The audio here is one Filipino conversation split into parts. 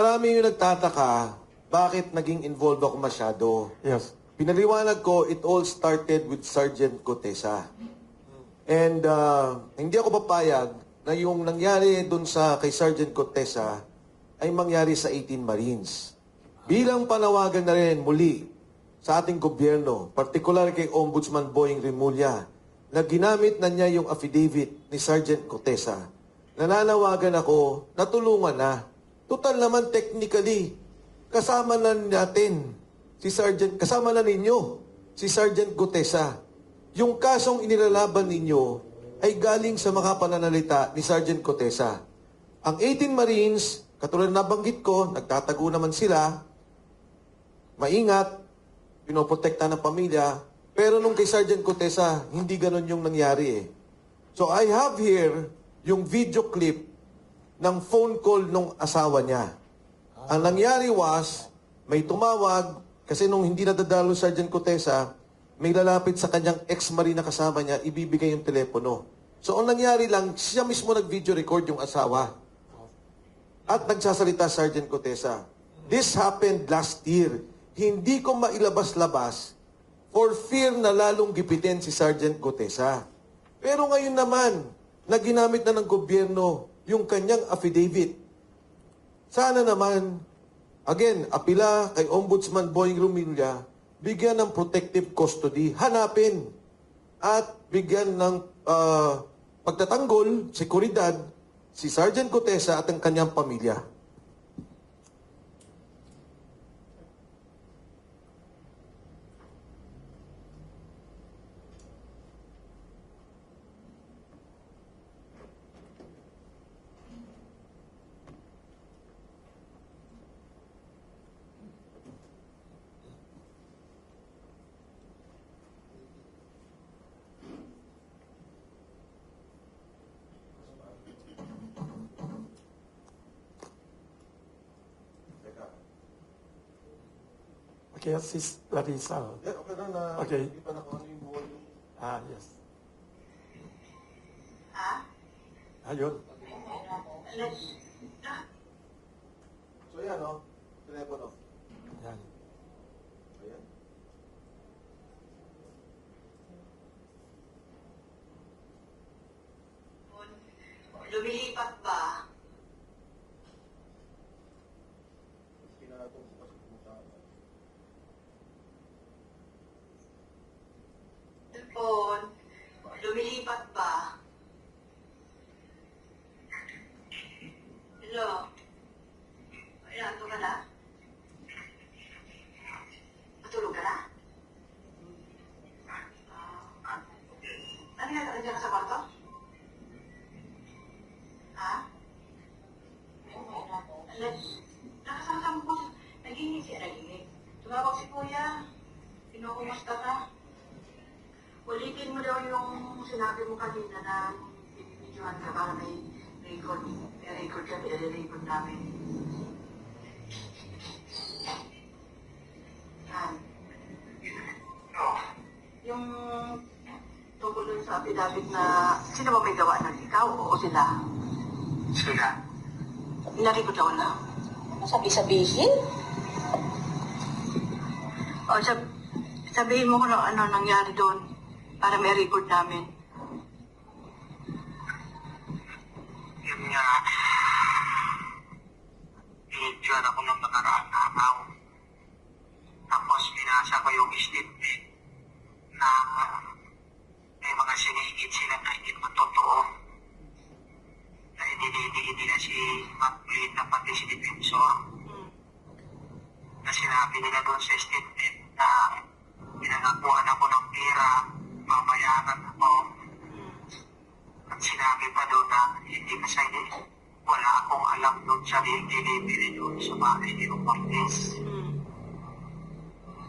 Marami yung nagtataka, bakit naging involved ako masyado? Yes. Pinaliwanag ko, it all started with Sergeant Cotesa. And hindi ako papayag na yung nangyari dun kay Sergeant Cotesa ay mangyari sa 18 Marines. Bilang panawagan na rin muli sa ating gobyerno, partikular kay Ombudsman Boying Rimulya, na ginamit na niya yung affidavit ni Sergeant Cotesa, nananawagan ako na tulungan na. Total naman technically, kasama na natin kasama na ninyo si Sergeant Cotesa. Yung kasong inilalaban ninyo ay galing sa mga pananalita ni Sergeant Cotesa. Ang 18 Marines, katulad na nabanggit ko, nagtatago naman sila, maingat, pinoprotekta ng pamilya, pero nung kay Sergeant Cotesa, hindi ganon yung nangyari eh. So I have here yung video clip ng phone call nung asawa niya. Ang nangyari was, may tumawag, kasi nung hindi nadadalo Sergeant Cotesa, may lalapit sa kanyang ex-marine na kasama niya, ibibigay yung telepono. So ang nangyari lang, siya mismo nag-video record yung asawa. At nagsasalita Sergeant Cotesa. This happened last year. Hindi ko mailabas-labas for fear na lalong gipitin si Sergeant Cotesa. Pero ngayon naman, na ginamit na ng gobyerno yung kanyang affidavit. Sana naman, again, apila kay Ombudsman Boying Rimulya, bigyan ng protective custody, hanapin, at bigyan ng pagtatanggol, seguridad, si Sergeant Cotesa at ang kanyang pamilya. Okay, Sis Larissa. Yeah, okay na Okay. Hindi pa nakuha yung volume. Yes. Ha? Ayun. So yan, no? Telepono. Yan. Ayan. Lumilipat ba? Pinatong ko kasi pumunta. Telefon. Lumilipat ba? Hello? Ayan, ito ka na? Matulog ka na? Ano yan? Nandiyan ka sa kwarto? Ha? Nakasama mo ko. Naginig siya, naginig. Tumawag si Kuya. Pinukumusta ka? Ulitin mo daw yung sinabi mo kanina na binibidyohan ka para may record. May record ka, pinare-record namin. Yan. Yung tungkol dun sa affidavit na sino ba may gawa ng ikaw o sila? Sila. Narikot ako na. Ano sabi-sabihin? O, sabihin mo kung ano nangyari doon para may record namin. Yun nga. Binidyoan ako ng nakaraang araw. Tapos binasa ko yung statement na may mga sinigit sila na hindi naman totoo. Na hindi nila si Maclean na pati si Defensor. Na sinabi nila doon sa statement na pinangakuan ako ng pera, mamayaran ako. At sinabi pa doon na hindi kasi wala akong alam doon sa delivery doon sa bahay ni Cortez.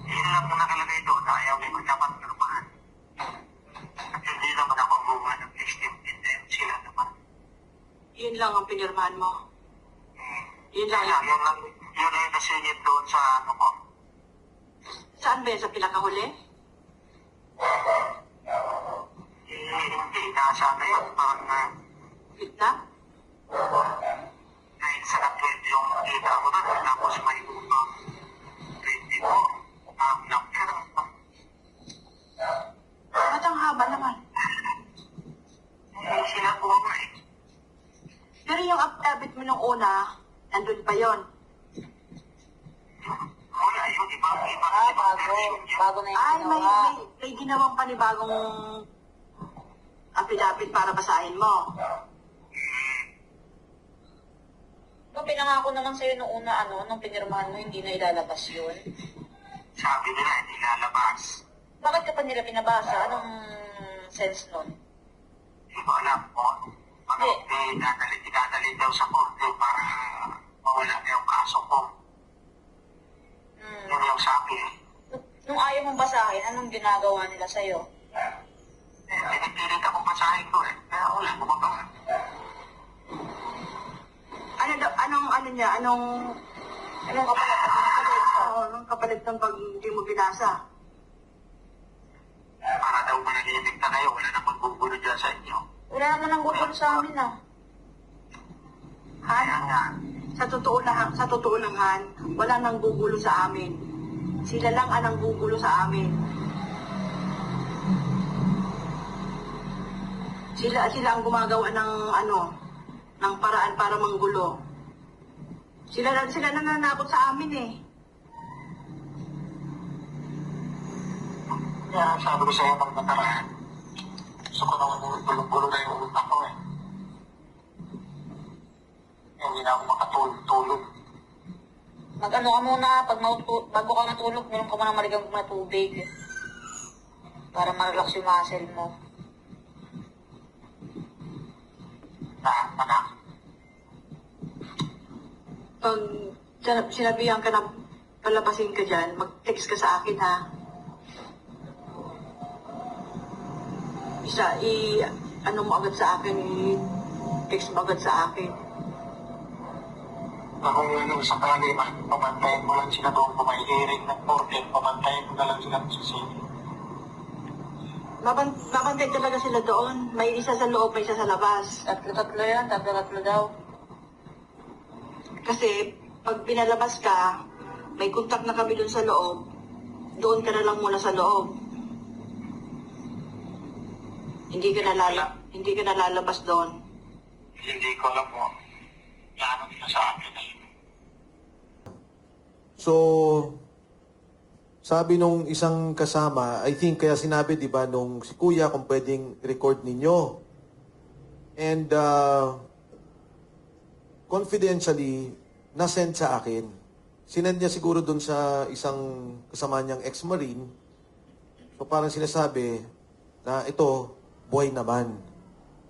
Yun lang mo nakalagay doon na ayaw mo dapat pirmahan. At hindi naman ako gumawa ng statement na yun, sila naman. Yun lang ang pinirmahan mo. Yun lang. Yun lang yung nasingit doon sa ano ko. Saan ba yan? Sa pinakahuli? Hindi na sana yun. Parang Gitna? 9 sa 12 yung kita ko doon. pa yon. Wala, yung iba. Bago na yung Ay, ginawa. may ginawang panibagong affidavit para basahin mo. Nung pinangako naman sa'yo nung una, nung pinirmahan mo, hindi na ilalabas yun. Sabi nila, hindi lalabas. Bakit ka pa nila pinabasa? Anong sense nun? Hindi ko alam po. Ano, idadalhin daw sa korte para mawala na yung kaso ko. Hmm. Yun yung sabi. Nung ayaw mong basahin, anong ginagawa nila sa'yo? Pinipilit akong basahin ko eh. Kaya wala ko magawa. Anong kapalit? Anong kapalit ng pag hindi mo binasa? Para daw manahimik na kayo, wala nang magbubulo dyan sa inyo. Wala naman ang gugulo sa amin, Kaya nga, Sa totoo lang, Han, wala nang gugulo sa amin. Sila lang ang nanggugulo sa amin. Sila ang gumagawa ng paraan para manggulo. Sila nananakot sa amin eh. kaya sabi ko sa'yo nung nakaraan, gusto ko nang bulong-bulo na yung utak ko eh. Hindi na ako makatulog. Mag-ano ka muna, bago ka matulog, meron ka muna marigang na tubig. Para ma-relax yung muscle mo. Anak, Pag sinabihan ka na palabasin ka dyan, mag-text ka sa akin ha. Ano mo agad sa akin, i-text mo agad sa akin. kung ano, sakali, pamantayin mo lang sila doon kung may hearing ng korte, pamantayin mo na lang sila sa sini. Babantay talaga sila doon. May isa sa loob, may isa sa labas. Tatlo yan, tatlo daw. Kasi pag pinalabas ka, may contact na kami doon sa loob. Doon ka na lang muna sa loob. Hindi ka na lalabas doon. Hindi ko alam mo. Plano nila sa akin na yun. So, sabi nung isang kasama, I think kaya sinabi, di ba, nung si Kuya, kung pwedeng record ninyo. And confidentially, nasend sa akin. Sinend niya siguro dun sa isang kasama niyang ex-marine. So parang sinasabi na ito, buhay naman.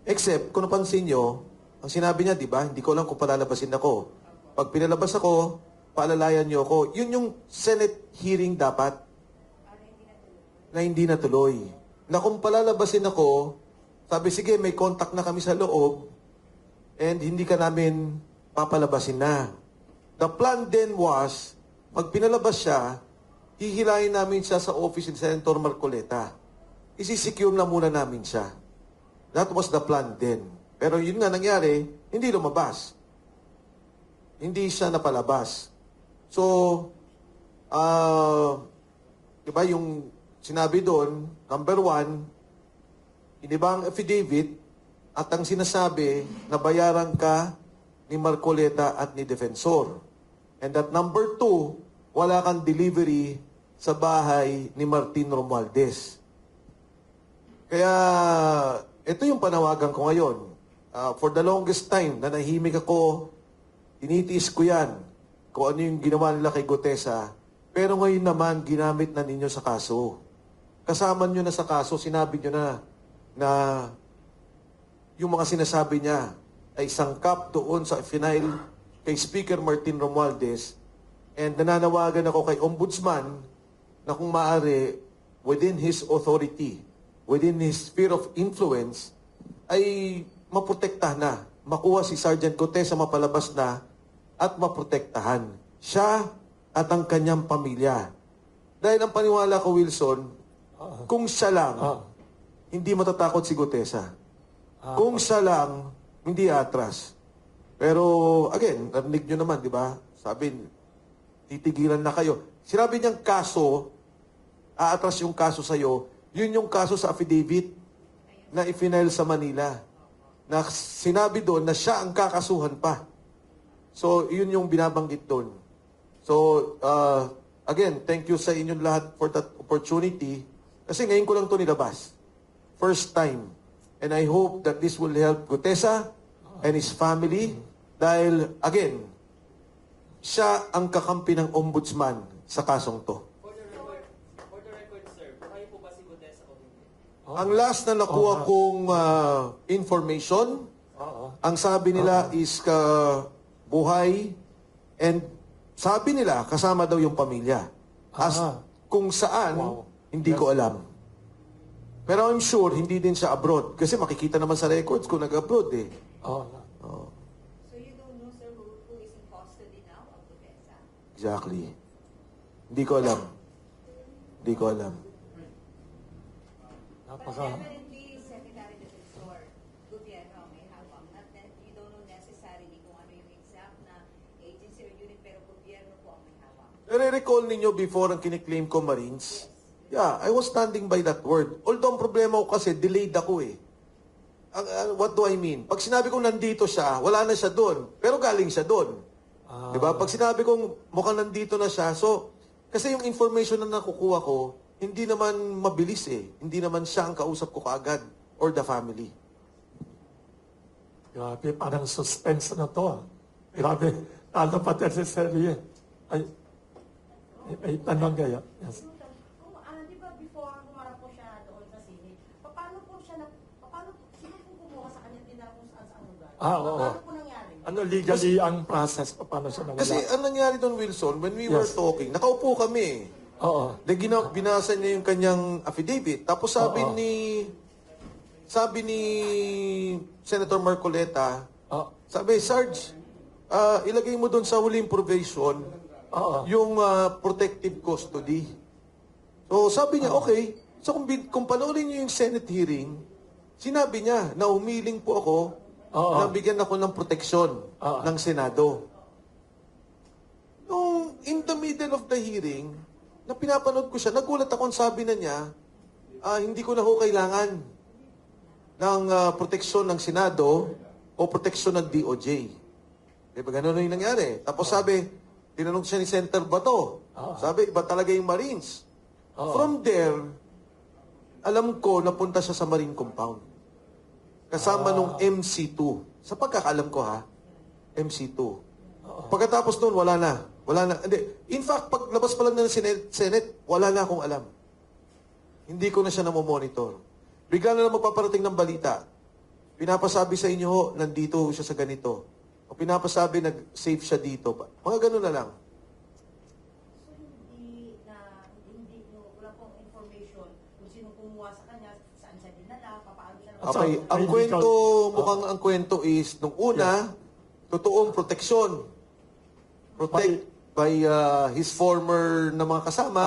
Except, kung napansin nyo, ang sinabi niya, di ba, hindi ko alam kung palalabasin ako. Pag pinalabas ako, paalalayan niyo ako. Yun yung Senate hearing dapat na hindi natuloy. Na kung palalabasin ako, sabi, sige, may contact na kami sa loob and hindi ka namin papalabasin na. The plan then was, pag pinalabas siya, hihilahin namin siya sa office ni Senator Marcoleta. Isisecure na muna namin siya. That was the plan then. Pero yun nga nangyari, hindi lumabas. Hindi siya napalabas. So, diba yung sinabi doon, number 1, inibang affidavit at ang sinasabi na bayaran ka ni Marcoleta at ni Defensor. And that number 2, wala kang delivery sa bahay ni Martin Romualdez. Kaya, ito yung panawagan ko ngayon. For the longest time, nanahimik ako, tinitiis ko yan, kung ano yung ginawa nila kay Gutesa. Pero ngayon naman, ginamit na ninyo sa kaso. Kasama nyo na sa kaso, sinabi nyo na yung mga sinasabi niya ay sangkap doon sa final kay Speaker Martin Romualdez. And nananawagan ako kay Ombudsman na kung maaari, within his authority, within his sphere of influence, ay maprotektahan na. Makuha si Sergeant Gutesa, mapalabas na at maprotektahan siya at ang kanyang pamilya. Dahil ang paniwala ko, Wilson, kung siya lang, hindi matatakot si Gutesa. Kung siya lang, hindi atras. Pero, again, narinig nyo naman, di ba? Sabi, titigilan na kayo. Sinabi niyang kaso, aatras yung kaso sa'yo, yun yung kaso sa affidavit na i-file sa Manila. Na sinabi doon na siya ang kakasuhan pa. So, yun yung binabanggit doon. So, again, thank you sa inyong lahat for that opportunity. Kasi ngayon ko lang ito nilabas. First time. And I hope that this will help Gutesa and his family. Dahil, again, siya ang kakampi ng ombudsman sa kasong to. For the record, sir, buhay po ba si Gutesa o hindi? Ang last na nakuha kong information, Oo. ang sabi nila is buhay, and sabi nila kasama daw yung pamilya. As kung saan, Wow. hindi ko alam. Pero I'm sure hindi din siya abroad. Kasi makikita naman sa records kung nag-abroad eh. Oo. So you don't know, sir, who is in custody now of Gutesa? Exactly. Hindi ko alam. Hindi ko alam. But Napaka... definitely, Secretary de Tesor, Gutierrez may hawak. Not that you don't know necessarily kung ano yung exact na agency or unit, pero gobyerno po ang may hawak. Nare-recall ninyo before ang kiniklaim ko Marines? Yeah, I was standing by that word. Although ang problema ko kasi, delayed ako eh. What do I mean? Pag sinabi kong nandito siya, wala na siya doon. Pero galing siya doon. Diba? Pag sinabi kong mukhang nandito na siya, so, kasi yung information na nakukuha ko, hindi naman mabilis eh. Hindi naman siya ang kausap ko kaagad or the family. Grabe, parang suspense na to. Grabe, lalo pa si Serye. Ay, may tanong kaya. Yes. Di ba before humarap po siya doon sa Senate, paano po siya, sino po kumuha sa kanya dinala kung saan lugar? Oo. Paano po nangyari? Ano legally ang process? Paano siya nawala? Kasi ang nangyari doon, Wilson, when we were Yes. talking, nakaupo kami. Oo. Binasa niya yung kanyang affidavit. Tapos Oo. sabi ni Senator Marcoleta, Oo. sabi, Sarge, ilagay mo doon sa huling provision Oo. yung protective custody. So sabi niya, okay. So kung panoorin niyo yung Senate hearing, sinabi niya na umiling po ako Oo. na bigyan ako ng proteksyon Oo. ng Senado. Nung in the middle of the hearing, na pinapanood ko siya, nagulat ako, ang sabi na niya, hindi ko na ho kailangan ng proteksyon ng Senado o proteksyon ng DOJ. Diba ganun yung nangyari? Tapos sabi, tinanong siya ni Senator Bato. Sabi, iba talaga yung Marines. From there, alam ko napunta siya sa Marine Compound. Kasama nung MC2. Sa pagkakaalam ko ha, MC2. Pagkatapos nun, wala na. Wala na. Hindi. In fact, paglabas pa lang ng Senate, wala na akong alam. Hindi ko na siya namomonitor. Bigla na lang magpaparating ng balita. Pinapasabi sa inyo, ho, nandito siya sa ganito. O pinapasabi, nag-safe siya dito. Mga ganun na lang. So hindi wala pong information kung sino kumuha sa kanya, saan siya dinala, paano siya Okay, So, ang may kwento, legal- mukhang ang kwento is, nung una, totoong proteksyon. Protect by his former na mga kasama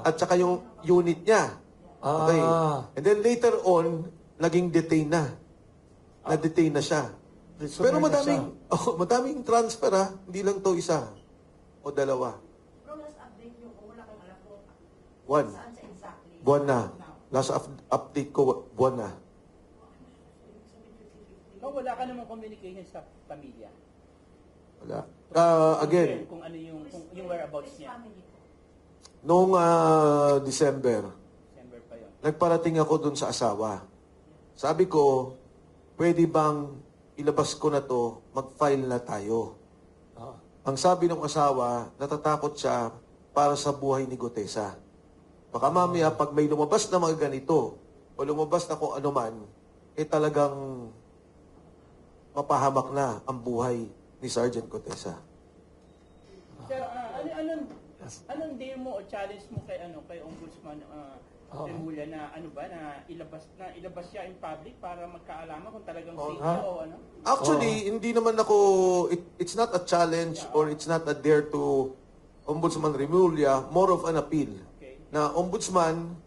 at saka yung unit niya. Okay. And then later on, naging detain na. Na-detain na siya. Pero madaming transfer ha. Hindi lang to isa o dalawa. Pero last update nyo, kung wala kang alam kung One. saan siya exactly. Buwan na. Last update ko, buwan na. Wala ka namang communication sa pamilya. Wala. Again, Kung ano yung whereabouts niya. Family po. noong December, December pa yun. nagparating ako dun sa asawa. Sabi ko, pwede bang ilabas ko na to, mag-file na tayo. Ang sabi ng asawa, natatakot siya para sa buhay ni Gutesa. Baka mamaya, pag may lumabas na mga ganito, o lumabas na kung ano man, talagang mapahamak na ang buhay ni Sergeant Gutesa. Sir, anong deal mo o challenge mo kay Ombudsman Remulla na ilabas siya in public para magkaalaman kung talagang safe siya o ano? Actually, hindi naman ako, it's not a challenge or it's not a dare to Ombudsman Remulla, more of an appeal. Okay. Na Ombudsman,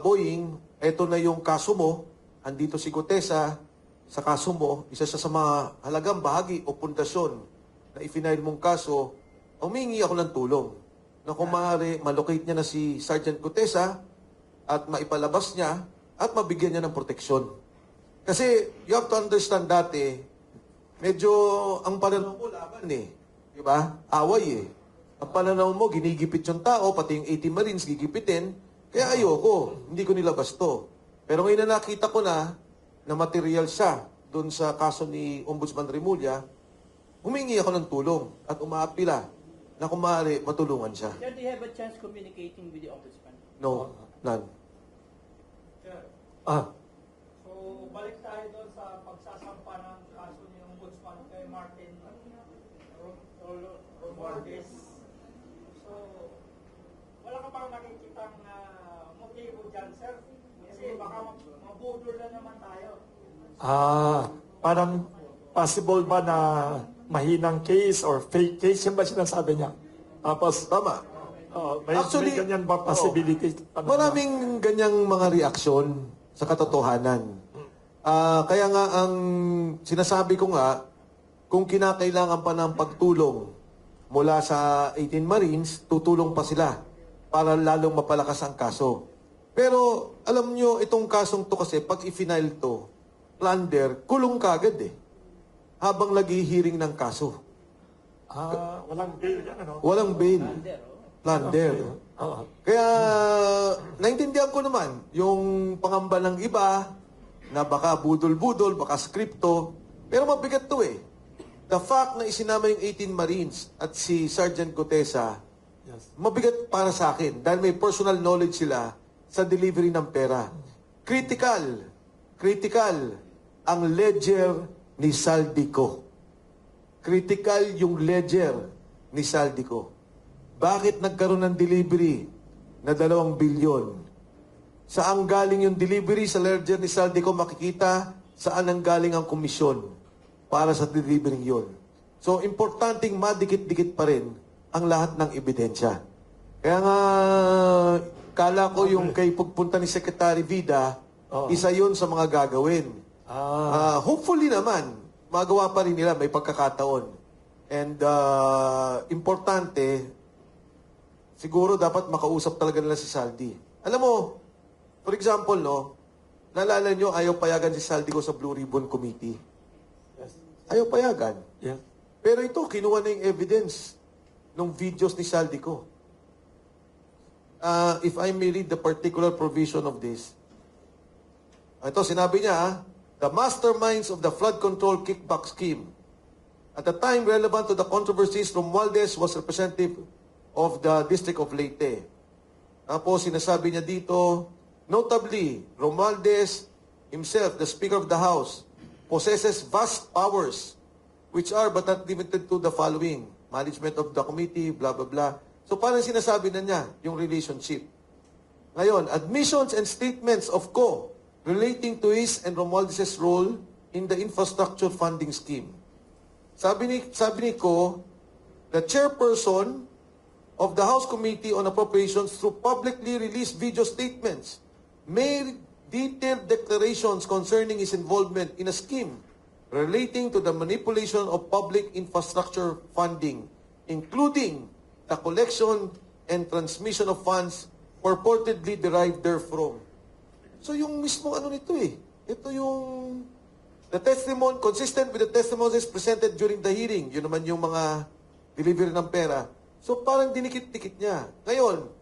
Boying, eto na yung kaso mo, andito si Gutesa, sa kaso mo, isa siya sa mga halagang bahagi o pundasyon na ifinail mong kaso, humingi ako ng tulong. Na kung maaari, malocate niya na si Sergeant Gutesa at maipalabas niya at mabigyan niya ng proteksyon. Kasi you have to understand dati, medyo ang pananaw mo laban eh. Di ba? Away eh. Ang pananaw mo, ginigipit yung tao, pati yung 18 Marines gigipitin. Kaya ayoko, hindi ko nilabas to. Pero ngayon na nakita ko na material siya doon sa kaso ni Ombudsman Remulla, humingi ako ng tulong at umaapila na kung maaari matulungan siya. Sir, do you have a chance communicating with the ombudsman? No, none. Ah, So, balik tayo doon sa pagsasampa ng kaso ni Ombudsman kay Martin Romualdez. So, wala ka pang nakikitang motibo dyan, sir? Kasi baka mabudol na naman tayo. parang possible ba na mahinang case or fake case? Yan ba sinasabi niya? Tapos, Tama. may ganyan ba possibility? Maraming ganyang mga reaksyon sa katotohanan. Kaya nga ang sinasabi ko nga, kung kinakailangan pa ng pagtulong mula sa 18 Marines, tutulong pa sila para lalong mapalakas ang kaso. Pero alam nyo, itong kasong to kasi, pag i-final to, plunder, kulong kagad eh. Habang nag-hearing ng kaso. Walang bail yan, ano? Walang bail. Plunder. Oo. Kaya, naintindihan ko naman yung pangamba ng iba na baka budol-budol, baka skripto. Pero mabigat to eh. The fact na isinama yung 18 Marines at si Sergeant Gutesa, Yes. mabigat para sa akin dahil may personal knowledge sila sa delivery ng pera. Critical ang ledger ni Saldico. Critical yung ledger ni Saldico. Bakit nagkaroon ng delivery na 2 bilyon? Saan galing yung delivery sa ledger ni Saldico? Makikita saan ang galing ang komisyon para sa delivery yun. So, importanteng madikit-dikit pa rin ang lahat ng ebidensya. Kaya nga, kala ko yung kay pagpunta ni Secretary Vida, isa yun sa mga gagawin. Hopefully naman, magawa pa rin nila, may pagkakataon. And importante, siguro dapat makausap talaga nila si Saldi. Alam mo, for example, no, naalala nyo, ayaw payagan si Saldi ko sa Blue Ribbon Committee. Ayaw payagan. Yes. Pero ito, kinuha na yung evidence ng videos ni Saldi ko. If I may read the particular provision of this. Ito, sinabi niya, the masterminds of the flood control kickback scheme. At the time relevant to the controversies, Romualdez was representative of the District of Leyte. Tapos, sinasabi niya dito, notably, Romualdez himself, the Speaker of the House, possesses vast powers, which are but not limited to the following: management of the committee, blah, blah, blah. So parang sinasabi na niya yung relationship. Ngayon, admissions and statements of Co relating to his and Romualdez's role in the infrastructure funding scheme. Sabi ni Co, the chairperson of the House Committee on Appropriations through publicly released video statements made detailed declarations concerning his involvement in a scheme relating to the manipulation of public infrastructure funding, including the collection and transmission of funds purportedly derived therefrom. So yung mismo ano nito eh. Ito yung the testimony, consistent with the testimonies presented during the hearing. Yun naman yung mga delivery ng pera. So parang dinikit-dikit niya. Ngayon,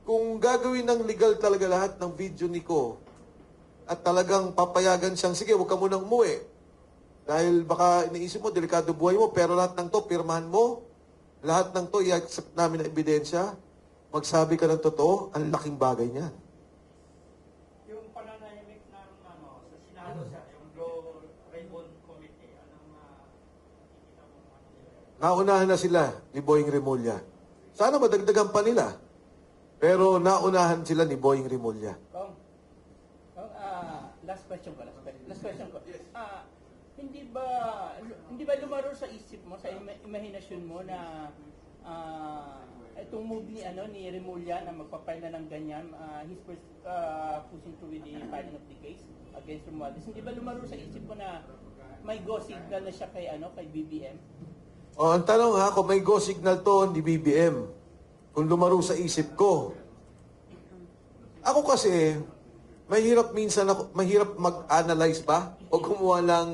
kung gagawin ng legal talaga lahat ng video ni Ko at talagang papayagan siyang, sige, huwag ka munang umuwi. Dahil baka iniisip mo, delikado buhay mo, pero lahat ng to, pirmahan mo. Lahat ng to, i-accept namin na ebidensya. Magsabi ka ng totoo, ang laking bagay niya. Yung pananahimik ng sa Senado siya, yung Blue Ribbon Committee, anong nakikita mo Naunahan na sila ni Boying Remulla. Sana madagdagan pa nila. Pero naunahan sila ni Boying Remulla. Last question ko. Hindi ba lumaro sa isip mo, sa imahinasyon mo na itong move ni Remulla na magpapile na ng ganyan, he's pushing through with the filing of the case against Romualdez. Hindi ba lumaro sa isip mo na may go signal na siya kay BBM? Ang tanong kung may go signal to ni BBM, kung lumaro sa isip ko. Ako kasi, mahirap minsan mahirap mag-analyze ba o gumawa ng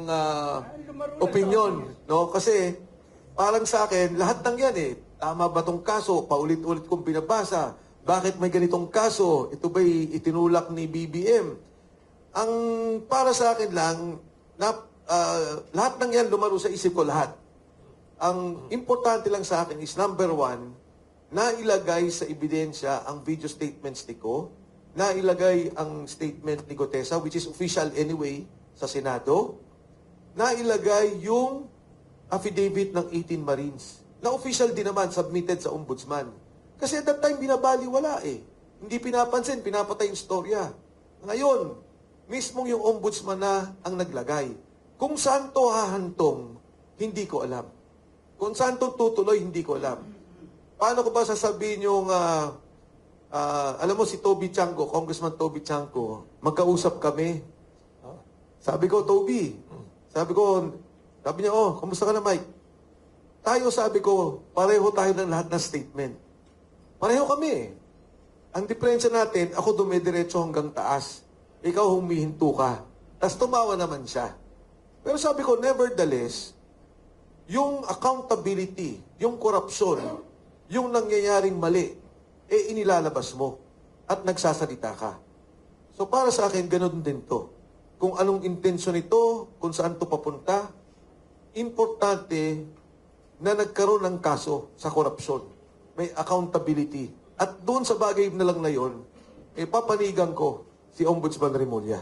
opinion, no? Kasi parang sa akin, lahat ng yan eh. Tama ba tong kaso? Paulit-ulit kong binabasa. Bakit may ganitong kaso? Ito ba'y itinulak ni BBM? Ang para sa akin lang, lahat ng yan lumaro sa isip ko lahat. Ang importante lang sa akin is number one, nailagay sa ebidensya ang video statements ni Ko, nailagay ang statement ni Gutesa, which is official anyway sa Senado, nailagay yung affidavit ng 18 Marines, na official din naman, submitted sa Ombudsman. Kasi at that time, binabaliwala eh. Hindi pinapansin, pinapatay yung storya. Ngayon, mismong yung Ombudsman na ang naglagay. Kung saan to hahantong, hindi ko alam. Kung saan to tutuloy, hindi ko alam. Paano ko ba sasabihin yung, alam mo si Toby Chanco, Congressman Toby Chanco, magkausap kami. Sabi ko, Toby, sabi niya, kamusta ka na, Mike? Tayo, sabi ko, pareho tayo ng lahat ng statement. Pareho kami. Ang diferensya natin, ako dumidiretso hanggang taas. Ikaw humihinto ka. Tapos tumawa naman siya. Pero sabi ko, nevertheless, yung accountability, yung korupsyon, yung nangyayaring mali, inilalabas mo at nagsasalita ka. So para sa akin, ganun din to. Kung anong intensyon ito, kung saan to papunta, importante na nagkaroon ng kaso sa korupsyon. May accountability. At doon sa bagay na lang na yun, papanigan ko si Ombudsman Remulla.